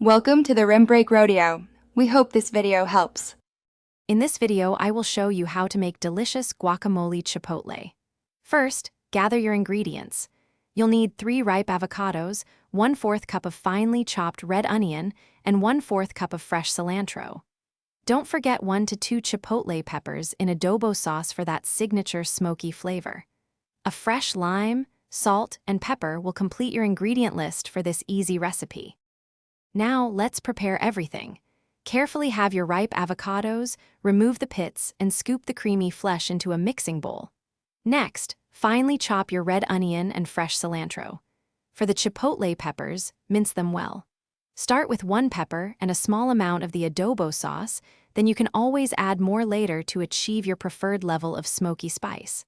Welcome to the Rim Break Rodeo. We hope this video helps. In this video, I will show you how to make delicious guacamole chipotle. First, gather your ingredients. You'll need 3 ripe avocados, 1/4 cup of finely chopped red onion, and 1/4 cup of fresh cilantro. Don't forget 1 to 2 chipotle peppers in adobo sauce for that signature smoky flavor. A fresh lime, salt, and pepper will complete your ingredient list for this easy recipe. Now, let's prepare everything. Carefully have your ripe avocados, remove the pits, and scoop the creamy flesh into a mixing bowl. Next, finely chop your red onion and fresh cilantro. For the chipotle peppers, mince them well. Start with 1 pepper and a small amount of the adobo sauce, then you can always add more later to achieve your preferred level of smoky spice.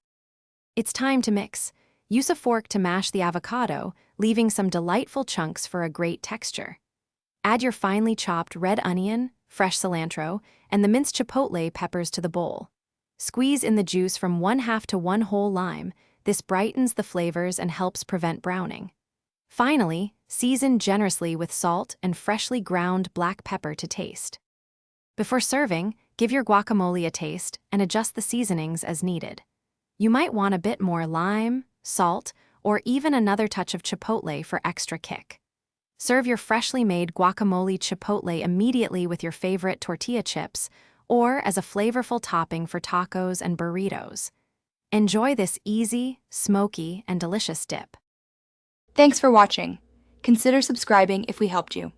It's time to mix. Use a fork to mash the avocado, leaving some delightful chunks for a great texture. Add your finely chopped red onion, fresh cilantro, and the minced chipotle peppers to the bowl. Squeeze in the juice from 1/2 to 1 whole lime. This brightens the flavors and helps prevent browning. Finally, season generously with salt and freshly ground black pepper to taste. Before serving, give your guacamole a taste and adjust the seasonings as needed. You might want a bit more lime, salt, or even another touch of chipotle for extra kick. Serve your freshly made guacamole chipotle immediately with your favorite tortilla chips or as a flavorful topping for tacos and burritos. Enjoy this easy, smoky, and delicious dip. Thanks for watching. Consider subscribing if we helped you.